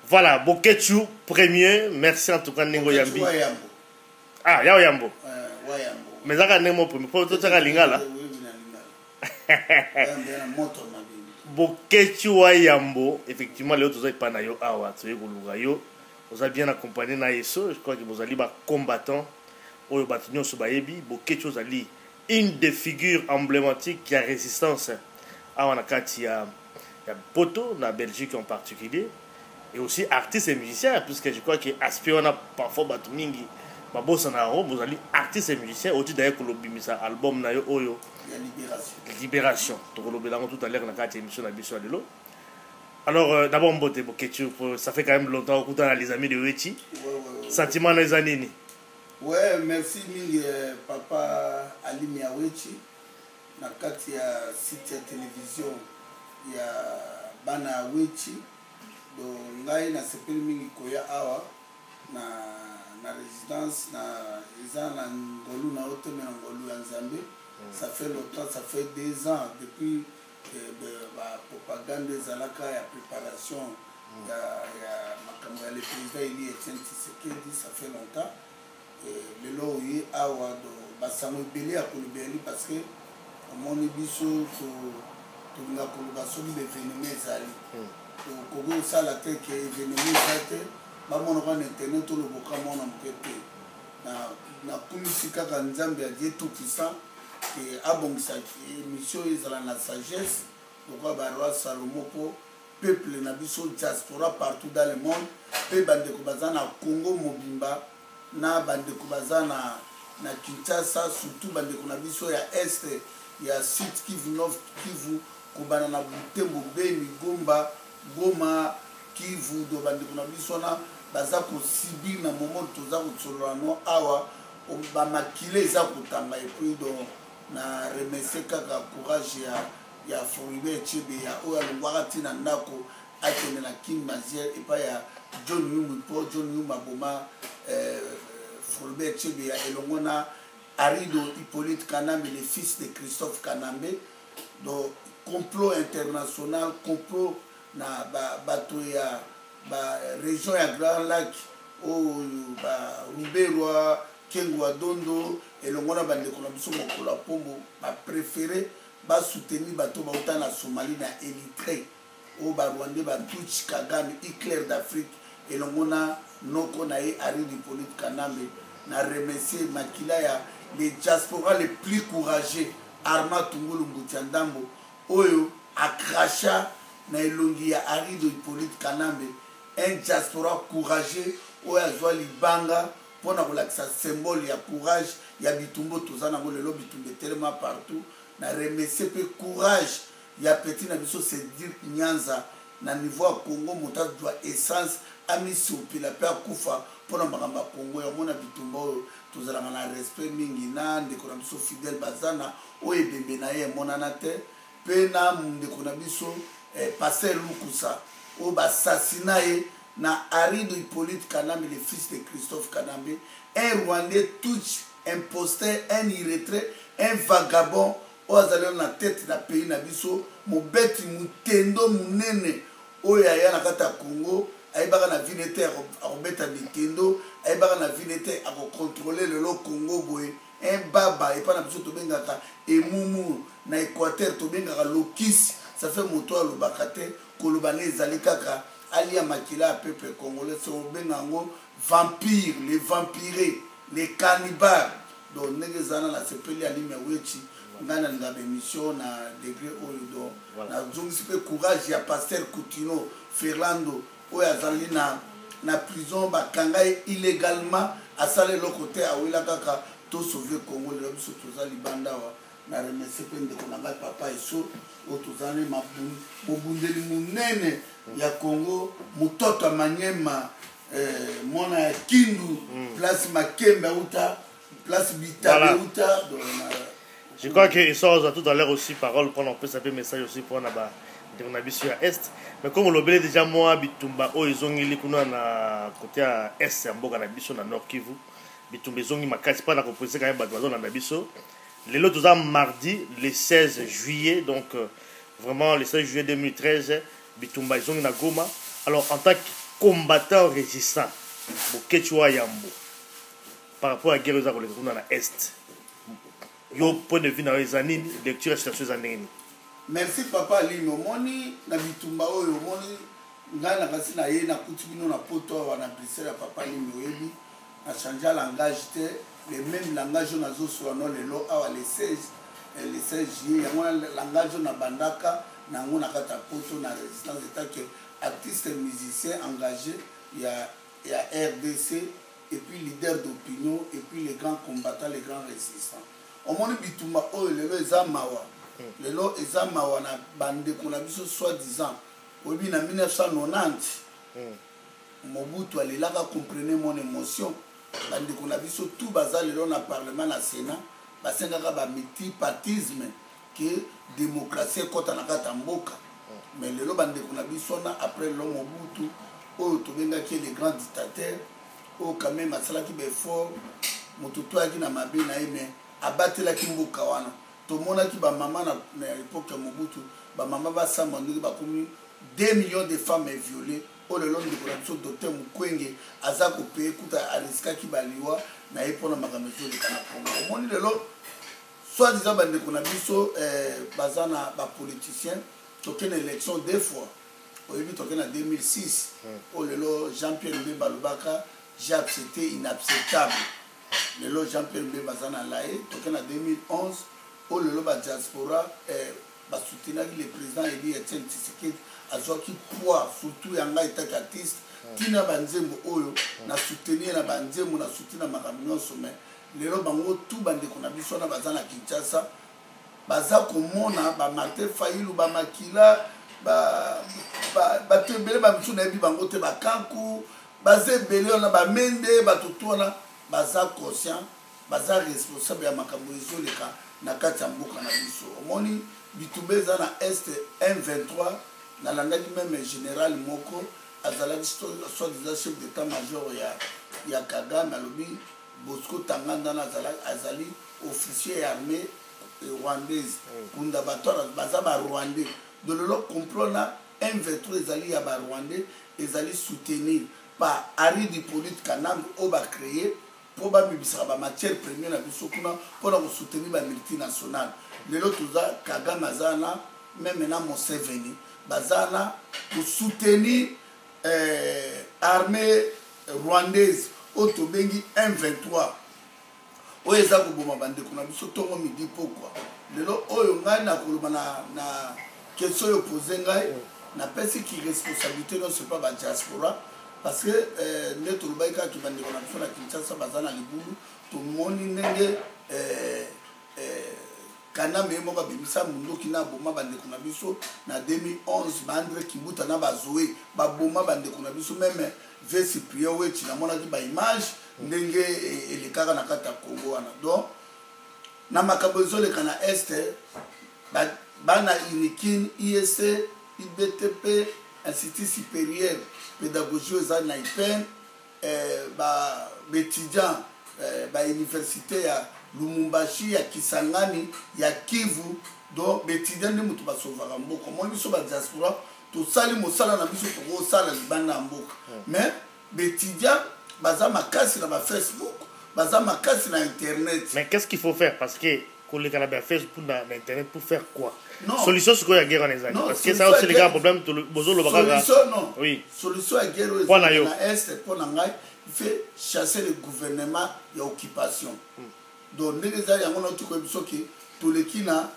Voilà, Bokechu premier, merci en tout cas Nengo Yambi. Ah, ya Yambo. Mais ça Nengo premier, pour tout ça lingala. Bokechu Yambo, effectivement les autres pas na yo awa, tu es goluga yo. Vous avez bien accompagné na yeso, je crois que vous allez ba combattant au bataillon Sobayebi, Bokechu Zali, une des figures emblématiques qui a résistance à Wanakati ya Poto, na Belgique en particulier. Et aussi artistes et musiciens, puisque je crois qu'Aspire on a parfois Batumingi, Babos en Arabe, vous allez artistes et musiciens, au titre d'ailleurs que l'obimisa album na yo oyo. Libération. Donc on l'a tout à l'heure dans la émission d'Abisso Adelo. Alors d'abord Mbote Bokechu, ça fait quand même longtemps qu'on a les amis de Wechi. Sentiment dans les années. Ouais, merci mille papa Ali Miawechi. Na kati ya site ya télévision ya Bana Wechi. Donc ngai na sepeli mingi koya awa na résidence na eza na ngolu na oteme na ngolu ya Nzambe. Ça fait longtemps, ça fait 2 ans depuis la propagande zalaka ya préparation ya makambo ya le président Eli Etienne Tshisekedi, ça fait longtemps. Le lo yi awa do basango ebele ya kolobeli parce que omoni biso to nga koloba soki l'événement ezali. Kogo sala te ke événement ezate bamona kwa internet oloboka mona moke te na kumisi kaka Nzambe ya Dieu tout puissant ke abongisa émission ezala na sagesse lokwa baroi Salomo po peuple na biso diaspora partout dans le monde pe bandeko baza na Congo mobimba na bandeko baza na Kinshasa surtout bandeko na biso ya este ya Sud Kivu Nord Kivu kobana na Butembo Beni Gomba Goma Kivu do bandeko na biso na baza ko subir na moment toza ko tsolola no awa ba makile eza kotanga et puis donc na remercier kaka courage ya Floribert Chebe ya oya longwaka tina ndako akende na King Mazière et pas ya John Yumba po John Yumba boma Floribert Chebe ya elongona Arido Hippolyte Kanambe le fils de Christophe Kanambe donc complot international complot na bato ya région ya Grand Lac o Ruberwa Kengwa Dondo elongona bandeko na biso mokolo ya pombo préféré soutenir bato bauta na Somalie na Érythrée o Rwandais Tutsi Kagame Hitler d'Afrique elongona noko na ye Arido Hippolyte Kanambe na remercier makila ya les diaspora les plus courageux Armand Tungulu Mbutiandambo oyo akracha na elongi ya Arido Hippolyte Kanambe un diaspora courageux oyo azwa libanga pona kolakisa symbole ya courage ya bitumbo tozana ngo lelo bitumbe tellement partout na remercier pe courage ya petit na biso c'est dire Nyanza na niveau ya Congo motas doit essence amisi opila pe akufa pona makamba Congo ya mona bitumbo oyo tozala na respect mingi na ndeko na biso fidèle bazana oyo ebembe na ye monana te pe na ndeko na biso Passer Lukusa oyo basasina ye na Arido Hippolyte Kanambe le fils de Christophe Kanambe un Rwandais Tutsi imposteur un irrétrait un vagabond oyo azali na tête na pays na biso mobeti mutendo munene oyo aya na kati ya Congo ayebaka na vine te akobeta mitendo ayebaka na vine te akokontrole lelo Congo boye un baba epa na biso tobengaka emumu na Équateur tobengaka lokisi ça fait moto alobaka te koloba ne ezali kaka alia makila ya peuple congolais so bengango vampire les vampirés les cannibales donc ndenge ezana na sepeli Ali Miawechi ngana nga émission na degré oyo donc na zongisi pe courage ya Pasteur Coutinho Fernando oyo azali na prison bakanga illégalement asale lokote awila kaka to sauver Congo le biso toza libanda wa na remercier pe ndeko na ngai papa eso o tozali mobundeli munene ya Congo mutoto Manyema mona ya Kindu place Makembe uta place Bitabe uta donc je crois que ça tout à l'heure aussi parole prendre un peu ça fait message aussi pour na ba ndeko na biso ya est mais comme on lobele déjà moi bitumba o ezongeli kuna na côté ya est ya mboka na biso na Nord Kivu bitumba ezongi makasi pas na composer quand même bato bazona na biso lelo toza mardi le 16 juillet donc vraiment le 16 juillet 2013 bitumba ezongi na Goma alors en tant combattant résistant bokechwa yambo par rapport à guerre ezako leka kuna na est yo point de vue na ezanini lecture ya situation ezanini. Merci papa Aline omoni na bitumba oyo omoni ngai na kasi na ye na kuti bino na poto wana Bruxelles ya papa Aline oyebi na changer langage te le même langage on azo sur no lelo awa le 16 juillet yango langage na bandaka nango na kata poto na résistance état que artiste musicien engagé il y a RDC et puis leader d'opinion et puis les grands combattants les grands résistants omoni bitumba oyo lelo eza mawa lelo eza mawa na bandeko na biso soi-disant oyebi na 1990 Mobutu alelaka comprenez mon émotion bandeko na biso tout baza lelo na parlement na Sénat basengaka ba multipartisme que démocratie ekota na kata mboka mais lelo bandeko na biso na après le Mobutu oyo tobengaki les grands dictateurs oyo quand même asalaki befort moto toyaki na mabe na ye mais abatelaki mboka wana tomonaki bamama na époque ya Mobutu bamama basamba ndenge bakomi 2 millions de femmes violées oyo lelo ndeko na biso docteur Mukwege aza kopeye kuta ariskaki baliwa na ye mpona makambo ezoleka na Congo omoni lelo soi-disant bandeko na biso baza na bapoliticien tokende élection 2 fois oyebi tokende na 2006 oyo lelo Jean-Pierre Mbemba alobaka j'ai accepté inacceptable lelo Jean-Pierre Mbemba aza na laye tokende na 2011 oyo lelo badiaspora basoutenaki le président Eli Etienne Tshisekedi azwaki poids surtout yanga etaki artiste tina banzembo oyo na soutenir na banzembo na soutenir na makambo nyonso mais lelo bango tout bandeko na biso na baza na Kinshasa baza komona ba Martin Fayulu ba Makila ba tebele ba biso na yebi bango te bakanku baza ebele na ba mende batotona baza conscient baza responsable ya makambo ezoleka na kati ya mboka na biso omoni bitumba eza na est M23 na landaki même général moko azalaki soi-disant chef d'état-major ya Kagame alobi Bosco Tanganda azali officier armée rwandaise kunda bato baza ba rwandais de lelo complot na M23 ezali ya ba rwandais ezali soutenir par Ari Hippolyte Kanambe o ba créer pour bamibisaka ba matière première na biso kuna mpona kosoutenir ba multinationale lelo toza Kagame azana même na Museveni bazana kosoutenir armée rwandaise oyo bengi M23 oyo eza koboma bandeko na biso tongo midi pokwa lelo oyo ngai nakoloba na question oyo pose ngai napesi ki responsabilité non c'est pas ba diaspora parce que nde tolobaki kaka bandeko na biso na Kinshasa baza na libulu tomoni ndenge Kanambe moko abimisa mundoki na boma bandeko na biso na 2011 Bandre Kimbuta na bazoe baboma bandeko na biso même vesi priyo wechi na mona ki ba image ndenge elekaka na kata Congo wana donc na makambo ezoleka na este bana inikin IEC IBTP Institut supérieur pédagogie eza na IPEN ba étudiant ba université ya Lumumbashi ya Kisangani ya Kivu donc étudiant nde mutu basovaka mboka mo biso ba diaspora to sali mosala na biso to sala libanda mboka mais étudiant baza makasi na ba Facebook baza makasi na internet. Mais qu'est-ce qu'il faut faire parce que les Canadiens Facebook na internet pour faire quoi? Non. Solution c'est quoi la guerre en Israël? Parce que ça aussi les gars problème to bozo lo baka. Solution non. Oui. Solution à guerre na est pour ngai il fait chasser le gouvernement et occupation. Donc ndenge za yango na tuko biso ki to le kina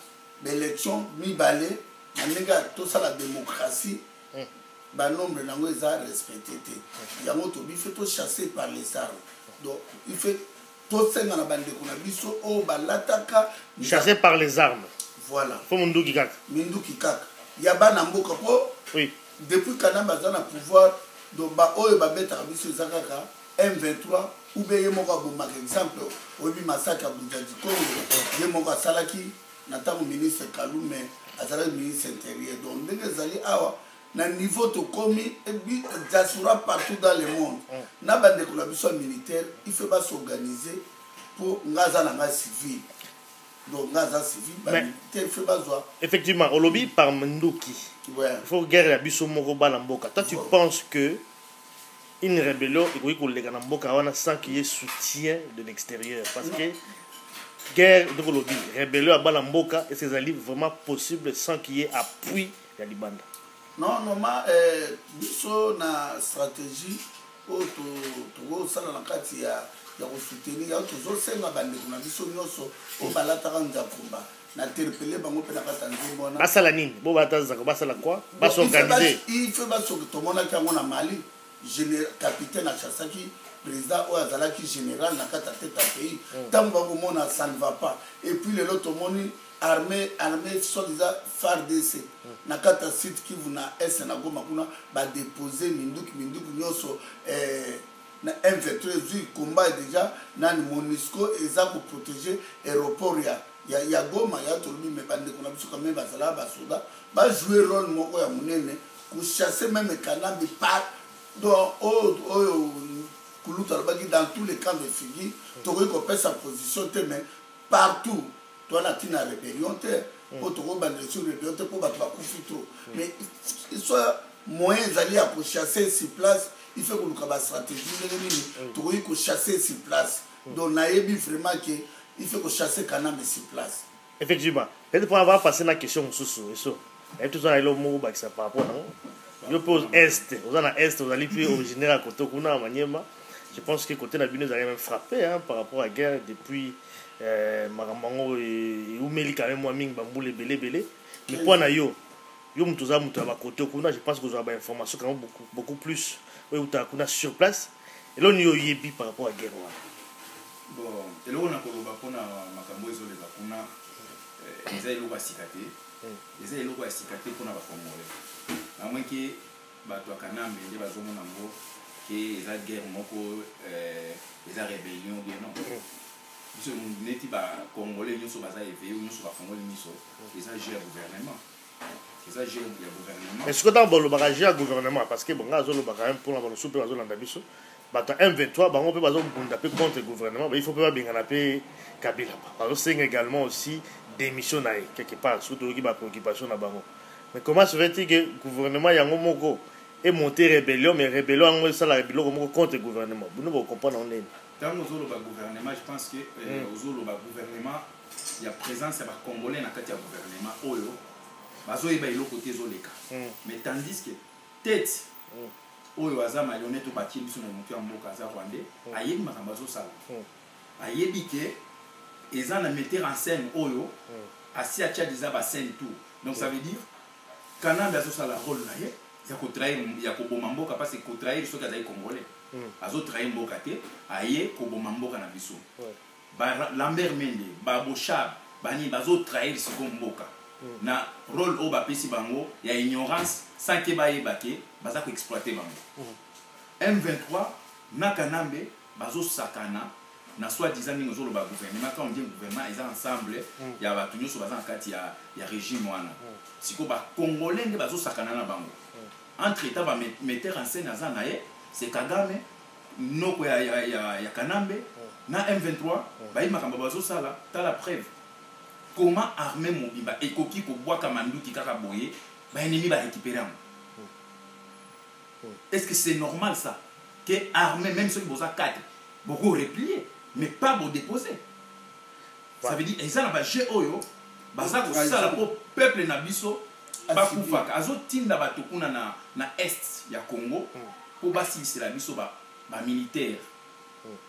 l'élection mi balé na ndenge to ça la démocratie. Ba nombre nango eza respecté te. Yango to bi fait to chasser par les armes. Donc il fait tout ça na bandeko na biso o balataka chassé par les armes. Voilà. Faut munduki kaka. Minduki kaka. Ya bana mboka po. Oui. Depuis Kanamba za na pouvoir do ba oyo ba beta biso zakaka M23 ou bien yemoko bo par exemple obi masaka bujadi Congo yemoko salaki na tamu ministre Kalume azala ministre intérieur donc ndenge zali awa na niveau to komi et diaspora partout dans le monde na bande ko la biso militaire il faut pas s'organiser pour ngaza na civil donc ngaza civil militaire fait pas joie effectivement au lobby par Manduki ouais. Il faut guerre la biso moko bala mboka toi tu penses que une rébellion et qu'on sans qu'il y ait soutien de l'extérieur. Parce que guerre de Colombie, rébellion à Balamboka, et c'est vraiment possible sans qu'il y ait appui de Libanda. Non, normalement, biso na stratégie au to sala na kati ya soutenir ya to senga bande kuna biso nyoso o balata kanga kumba na terpele bango pe na kata nzimbo na basala nini bo bataza ko basala quoi bas organiser il fait bas to mona kango na Mali général capitaine à Chassaki président ou azalaki général na kata tête à pays tant bango mona ça ne va pas et puis le lot moni armée soi-disant FARDC na kata site qui vous na S na goma kuna ba déposer minduki nyoso na M23 combat déjà na MONUSCO eza pour protéger aéroport ya goma ya tolobi me bande kuna biso quand même bazala ba soda ba jouer rôle moko ya munene pour chasser même Kanambe par dans kuluta baki dans tous les camps de figure toko ko pesa sa position mais partout toi la tina rébellion pour te rebattre sur rébellion pour battre trop mais il soit moyen d'aller à pour chasser sur place il faut que nous avons stratégie pour que chasser sur place donc naïbi vraiment que il faut que chasser Kanambe sur place effectivement et pour avoir passé la question sous ça et tout ça il a mot bah ça par rapport non je pose est vous en a est vous allez plus originaire à côté kuna Maniema je pense que côté Nabino vous allez même frapper par rapport à la guerre depuis Maramango et Oumeli quand même moi ming bamboule belé mais pour na yo mutuza mutu ba côté kuna je pense que vous avez information quand même beaucoup plus oui uta kuna sur place et là yo yebi par rapport à guerre bon et là on a koloba pona makambo ezo les kuna eza elo ba sikate eza elo ba sikate pona ba Congolais à moins que bato Kanambe nde bazomona ngo que eza guerre moko eza rébellion bien non biso neti ba Congolais nyonso baza éveillé nyonso ba Congolais nyonso eza gère gouvernement eza gère ya gouvernement est-ce que dans le bagage ya gouvernement parce que bon ngazo lo bagage pour la soupe bazo landa biso bato M23 bango pe bazo bunda pe contre le gouvernement il faut pas bengana pe Kabila bazo senga également aussi démission na quelque part surtout qui ba préoccupation na bango mais comment se fait-il que le gouvernement yango moko est monté rébellion mais rébellion ça la rébellion contre le gouvernement vous ne comprenez pas on est dans le gouvernement je pense que le gouvernement il y a présence ya Congolais na kati ya gouvernement oyo bazo yeba ilo côté zoleka mais tandis que tête oyo aza malhonnête to baki biso na mutu ya mboka aza rwandais ayebi makambo zo sala ayebi ke eza na metteur en scène oyo asi atia déjà ba scène tout donc ça veut dire Kanambe azo sala rôle na ye ya ko trahir ya ko boma mboka parce que ko trahir so ka dai Congolais azo trahir mboka te aye ko boma mboka na biso ba Lambert Mende ba Bochab bani bazo trahir siko mboka na rôle au ba pesi bango ya ignorance sans que ba yebake baza ko exploiter bango M23 na Kanambe bazo sakana na soi-disant ningo zo lo ba gouvernement quand on dit gouvernement ils ensemble ya ba tunyo so baza en kati ya régime wana siko ba Congolais nde bazo sakana na bango entre état ba metteur en scène azana ye c'est Kagame noko ya Kanambe na M23 ba yi makambo bazo sala ta la preuve comment armer mobimba ekoki ko bwaka manduki kaka boye ba ennemi ba récupérer est-ce que c'est normal ça que armer même ceux qui boza 4 beaucoup replier mais pas bon déposer ça veut dire et ça na ba jeu oyo baza ko sala pour peuple na biso ba kufaka azo tinda bato kuna na est ya Congo pour basi c'est la biso ba militaire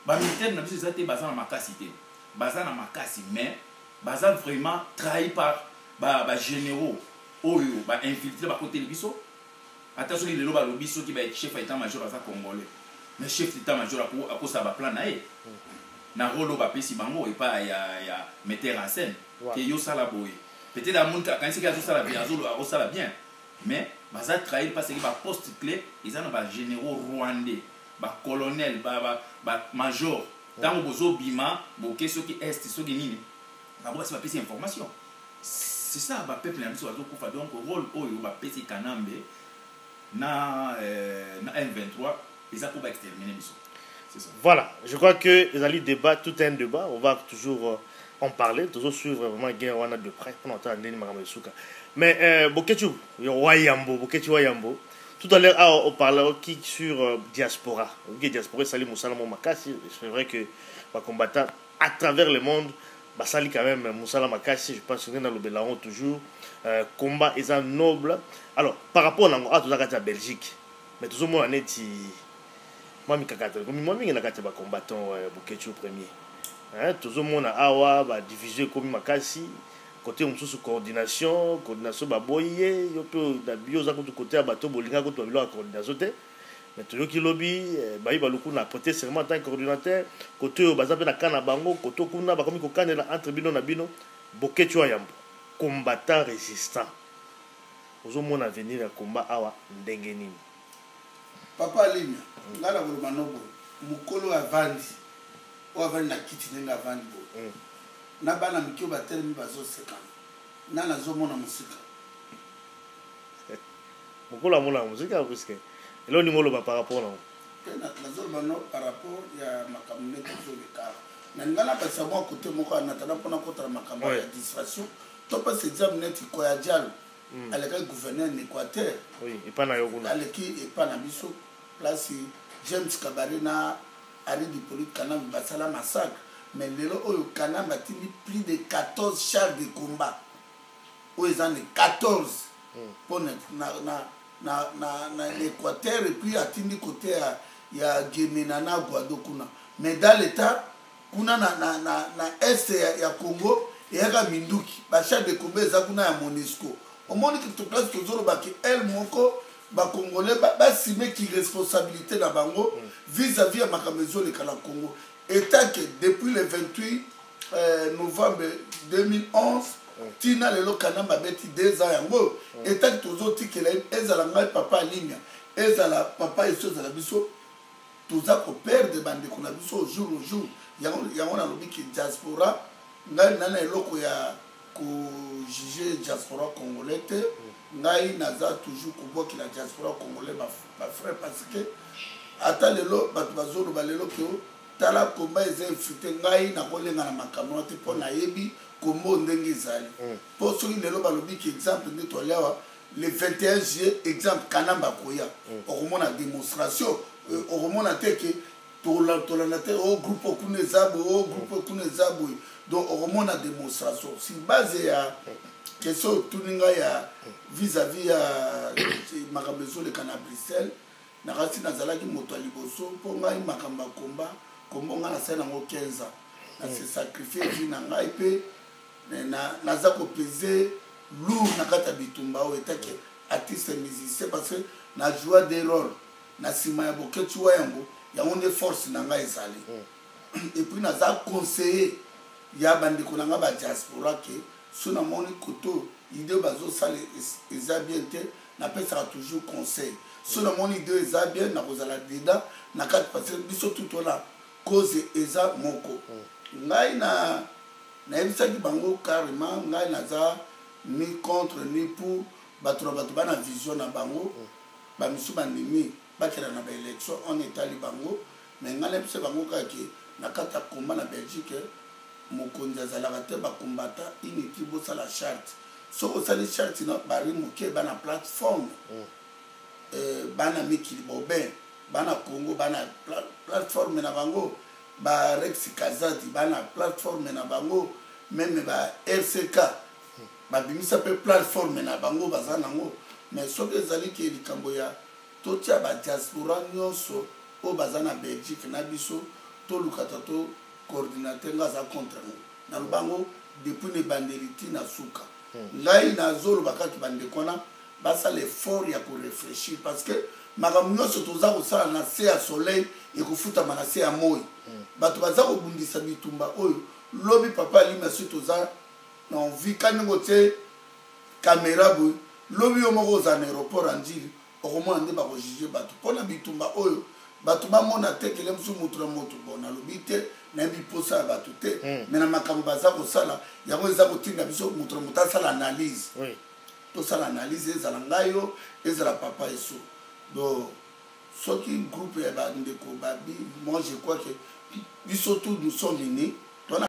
na biso ezate baza na makasi te baza na makasi mais baza vraiment trahi par ba généraux oyo ba infiltré ba côté biso attention les loba lo biso qui ba chef état major baza congolais mais chef d'état major a ça ba plan na e na rolo ba pesi bango et pas ya metteur en scène que yo sala boy peut-être à mon quand c'est que ça la bien azolo ça la bien mais baza trahir parce que ba poste clé ils ont ba généraux rwandais ba colonel ba major dans bozo bima bo keso qui est so qui nini ba ba pesi information c'est ça ba peuple na biso azo kufa donc rôle oyo ba pesi Kanambe na M23 ils ont pour exterminer biso. Voilà, je crois que les alliés débat, tout un débat, on va toujours en parler, toujours suivre vraiment guerre on a de près, on entend Ndeni Maramasuka. Mais Bokechu Wayambo, Tout à l'heure, on parlait sur diaspora. Ok, diaspora, c'est c'est vrai que les combattants à travers le monde, ça quand même Moussala Makassi, je pense que dans le Bélaron toujours, combat est un noble. Alors, par rapport à tout ça, Belgique, mais tout le monde en est. Moi, je suis un combattant Bokecho premier. Tout le monde a divisé comme Makassi. Côté coordination baboye yo pe na bioza côté ya bato bolinga ko to bilo coordination te mais to yoki lobby ba yiba luku na porter serment en tant que coordinateur côté yo baza pe na kana bango côté kuna ba komi ko kanela entre bino na bino Bokecho yambo combattant résistant ozo mona venir ya combat awa ndenge nini papa ligne ngala ko manobo mukolo avandi o avandi na kiti nenga avandi bo na bana mikio batelemi bazosekana na nazomona musika mokola mona musika puisque elo ni ngolo ba par rapport na nazoloba no par rapport ya makambo neti ezoleka na ngala basa mwa kote moko anatana mpona kotala makambo ya distraction to pas exam neti koya dialo aleka gouverneur en Équateur oui et pas na yokuna aleki et pas na biso place James Kabare na Ali Dipolite Kanam basala massacre. Mais lelo oyo Kanam a tenu plus de 14 chars de combat. Ils en ont 14 pour l'Équateur et puis à tenu côté il y a Guéménana Guadokuna. Mais dans l'état kuna na est ya Congo et ya Minduki ba chars de combat za kuna ya Monisco. Au moins que toute place toujours ba ki el moko ba congolais ba simé qui responsabilité na bango vis-à-vis à makamezo le kala Congo. État que depuis le 28 novembre 2011, Tina Lelo Kanam a bêti 2 ans yango. État que tous autres qui ezala ngai papa ligne, ezala papa et choses à la biso, tous a ko perdre bande qu'on a biso au jour au jour. Yango na lobi ki diaspora ngai nana eloko ya ko juger diaspora congolais te, ngai naza toujours ko boki la diaspora congolais ba frère parce que ata lelo batu bazolo balelo ke tala combat eza infité ngai na kolenga na makambo te po na yebi kombo ndenge ezali po soki lelo balobi ki exemple nde tolewa le 21 juillet exemple Kanamba koya okomona démonstration okomona te ke tolanda te o groupe okuna ezabo o groupe okuna ezabo donc okomona démonstration si base ya question tuninga ya vis-à-vis ya makambo ezoleka na Bruxelles nakasi nazalaki moto ya liboso mpo ngai makambo ya komba kombo nga na sala ngo 15 ans na se sacrifier vie na ngai pe naza ko peser lourd na kata bitumba o etake artiste musicien parce que na joie des rôles na sima ya Bokecho yango ya onde force na ngai ezali et puis naza conseiller ya bandeko na nga ba diaspora ke so na moni koto idée bazo sala eza bien te na pesa toujours conseil so na moni idée eza bien na kozala dedans na kata parce que biso tout là cause eza moko ngai na ebisaki bango carrément ngai naza ni contre ni pour bato bana vision na bango bamisu bandimi bakela na baélection on etali bango mais ngai nebisa bango kaki na kata combat na Belgique mokonzi azalaka te bakombata initi bosala charte soko osali charte na bari moke bana plateforme bana mikili boben bana Congo bana plateforme na bango ba Rex Kazadi bana plateforme na bango même ba RCK ba bimisa pe plateforme na bango bazana ngo mais soki ezali ki likambo ya totia ba diaspora nyonso o bazana Belgique na biso to lukata to coordinateur ngaza contre na bango depuis ne bandeliti na suka ngai na zolo bakati bandekona basa l'effort ya ko réfléchir parce que makambo nyonso toza kosala na se ya soleil ekofutama na se ya moi bato baza kobundisa bitumba oyo lobi papa alima so toza na envie kaningo te caméra boy lobi yo moko oza na aéroport andili okomona nde bakojuge bato mpona bitumba oyo bato bamona te kele mosu motu na moto bon nalobi te nayebi posa ya bato te me na makambo baza kosala yango eza kotinda biso motu na moto asala analyse tosala analyse ezala ngai yo ezala papa eso donc soki groupe ya bandeko babi moi je crois que biso tout nous sommes unis